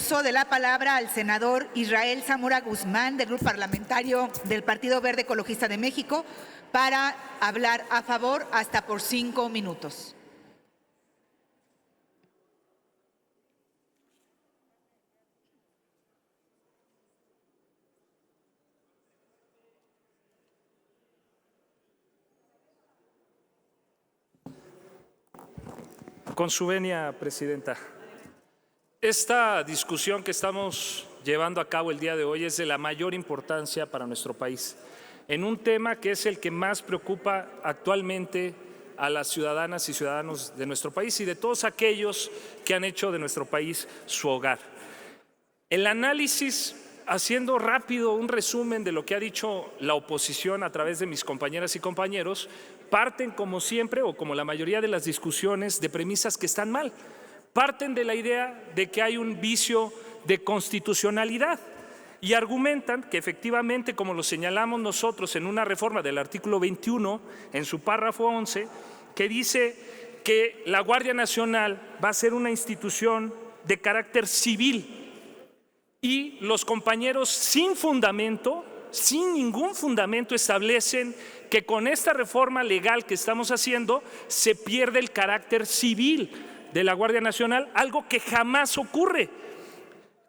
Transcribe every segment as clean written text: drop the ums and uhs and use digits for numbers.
uso de la palabra al senador Israel Zamora Guzmán, del Grupo Parlamentario del Partido Verde Ecologista de México, para hablar a favor hasta por 5 minutos. Con su venia, Presidenta. Esta discusión que estamos llevando a cabo el día de hoy es de la mayor importancia para nuestro país, en un tema que es el que más preocupa actualmente a las ciudadanas y ciudadanos de nuestro país y de todos aquellos que han hecho de nuestro país su hogar. El análisis, haciendo rápido un resumen de lo que ha dicho la oposición a través de mis compañeras y compañeros, parten como siempre o como la mayoría de las discusiones de premisas que están mal. Parten de la idea de que hay un vicio de constitucionalidad y argumentan que efectivamente, como lo señalamos nosotros en una reforma del artículo 21, en su párrafo 11, que dice que la Guardia Nacional va a ser una institución de carácter civil. Y los compañeros sin fundamento, sin ningún fundamento, establecen que con esta reforma legal que estamos haciendo se pierde el carácter civil de la Guardia Nacional, algo que jamás ocurre.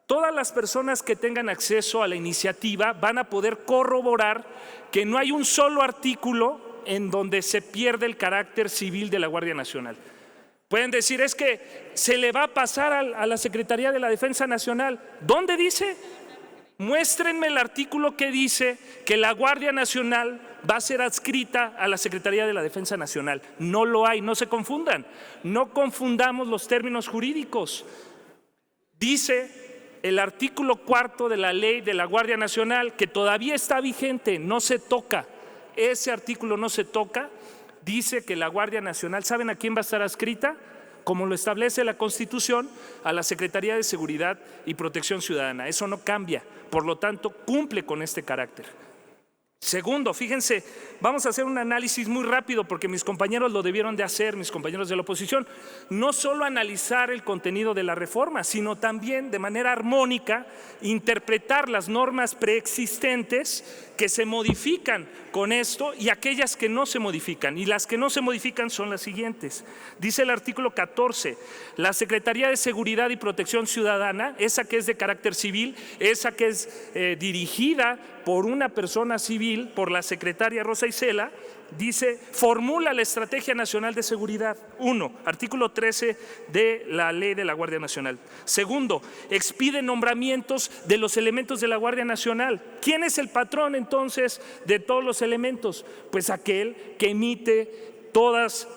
Todas las personas que tengan acceso a la iniciativa van a poder corroborar que no hay un solo artículo en donde se pierde el carácter civil de la Guardia Nacional. Pueden decir, es que se le va a pasar a la Secretaría de la Defensa Nacional. ¿Dónde dice? Muéstrenme el artículo que dice que la Guardia Nacional va a ser adscrita a la Secretaría de la Defensa Nacional. No lo hay, no se confundan. No confundamos los términos jurídicos. Dice el artículo 4 de la ley de la Guardia Nacional, que todavía está vigente, no se toca. Ese artículo no se toca. Dice que la Guardia Nacional, ¿saben a quién va a estar adscrita? Como lo establece la Constitución, a la Secretaría de Seguridad y Protección Ciudadana. Eso no cambia, por lo tanto, cumple con este carácter. Segundo, fíjense, vamos a hacer un análisis muy rápido porque mis compañeros lo debieron de hacer, mis compañeros de la oposición. No solo analizar el contenido de la reforma, sino también de manera armónica interpretar las normas preexistentes que se modifican con esto y aquellas que no se modifican. Y las que no se modifican son las siguientes. Dice el artículo 14, la Secretaría de Seguridad y Protección Ciudadana, esa que es de carácter civil, esa que es dirigida por una persona civil, por la secretaria Rosa Isela, dice, formula la Estrategia Nacional de Seguridad. 1, artículo 13 de la Ley de la Guardia Nacional. Segundo, expide nombramientos de los elementos de la Guardia Nacional. ¿Quién es el patrón entonces de todos los elementos? Pues aquel que emite todas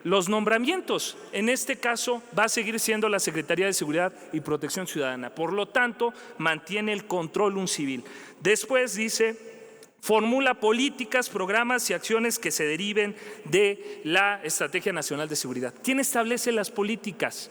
los nombramientos. En este caso va a seguir siendo la Secretaría de Seguridad y Protección Ciudadana. Por lo tanto, mantiene el control un civil. Después dice, formula políticas, programas y acciones que se deriven de la Estrategia Nacional de Seguridad. ¿Quién establece las políticas?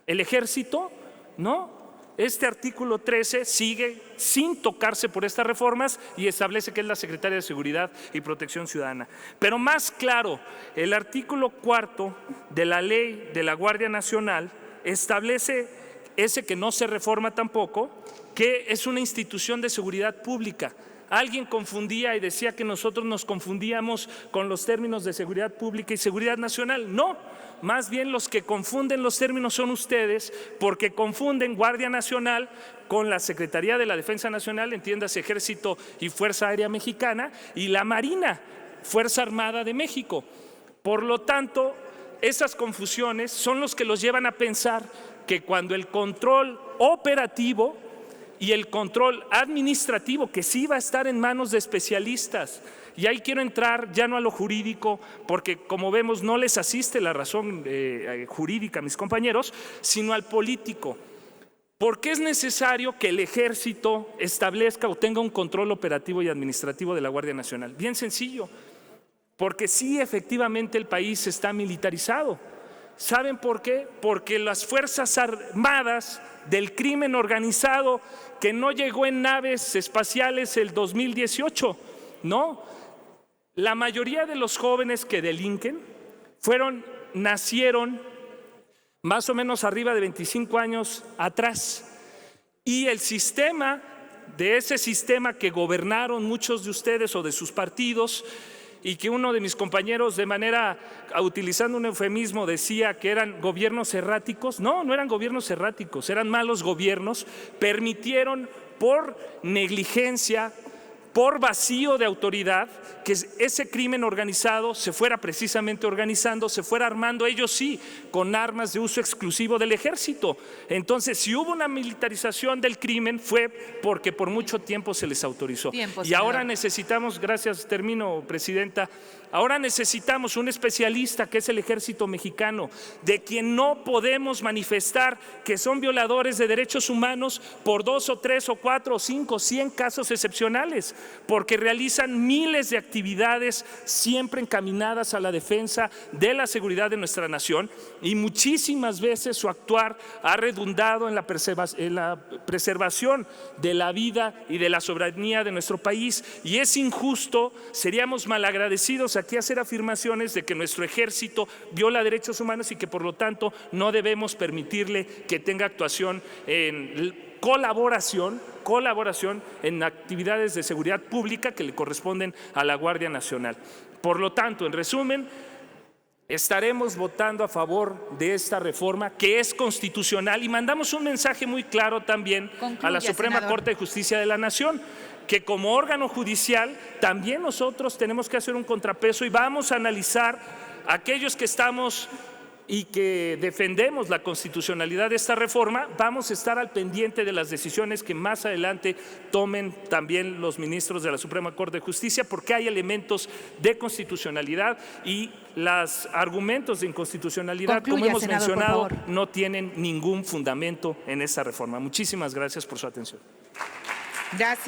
¿El Ejército? No. Este artículo 13 sigue sin tocarse por estas reformas y establece que es la Secretaría de Seguridad y Protección Ciudadana. Pero más claro, el artículo 4 de la Ley de la Guardia Nacional establece, ese que no se reforma tampoco, que es una institución de seguridad pública. Alguien confundía y decía que nosotros nos confundíamos con los términos de seguridad pública y seguridad nacional. No, más bien los que confunden los términos son ustedes, porque confunden Guardia Nacional con la Secretaría de la Defensa Nacional, entiéndase Ejército y Fuerza Aérea Mexicana, y la Marina, Fuerza Armada de México. Por lo tanto, esas confusiones son los que los llevan a pensar que cuando el control operativo y el control administrativo, que sí va a estar en manos de especialistas, y ahí quiero entrar ya no a lo jurídico, porque como vemos no les asiste la razón jurídica a mis compañeros, sino al político. ¿Por qué es necesario que el Ejército establezca o tenga un control operativo y administrativo de la Guardia Nacional? Bien sencillo, porque sí, efectivamente el país está militarizado. ¿Saben por qué? Porque las Fuerzas Armadas del crimen organizado, que no llegó en naves espaciales el 2018, no. La mayoría de los jóvenes que delinquen nacieron más o menos arriba de 25 años atrás. Y el sistema, de ese sistema que gobernaron muchos de ustedes o de sus partidos, y que uno de mis compañeros utilizando un eufemismo decía que eran gobiernos erráticos. No, no eran gobiernos erráticos, eran malos gobiernos, permitieron por negligencia, por vacío de autoridad, que ese crimen organizado se fuera precisamente organizando, se fuera armando, ellos sí, con armas de uso exclusivo del ejército. Entonces, si hubo una militarización del crimen, fue porque por mucho tiempo se les autorizó. Y ahora necesitamos, gracias, termino, presidenta, ahora necesitamos un especialista que es el Ejército Mexicano, de quien no podemos manifestar que son violadores de derechos humanos por 2 o 3 o 4 o 5, 100 casos excepcionales, porque realizan miles de actividades siempre encaminadas a la defensa de la seguridad de nuestra nación, y muchísimas veces su actuar ha redundado en la preservación de la vida y de la soberanía de nuestro país. Y es injusto, seríamos malagradecidos aquí hacer afirmaciones de que nuestro ejército viola derechos humanos y que por lo tanto no debemos permitirle que tenga actuación en colaboración en actividades de seguridad pública que le corresponden a la Guardia Nacional. Por lo tanto, en resumen, estaremos votando a favor de esta reforma que es constitucional, y mandamos un mensaje muy claro también a la Suprema Corte de Justicia de la Nación, que como órgano judicial también nosotros tenemos que hacer un contrapeso, y vamos a analizar aquellos que estamos y que defendemos la constitucionalidad de esta reforma. Vamos a estar al pendiente de las decisiones que más adelante tomen también los ministros de la Suprema Corte de Justicia, porque hay elementos de constitucionalidad y los argumentos de inconstitucionalidad, como hemos mencionado, no tienen ningún fundamento en esta reforma. Muchísimas gracias por su atención. Gracias.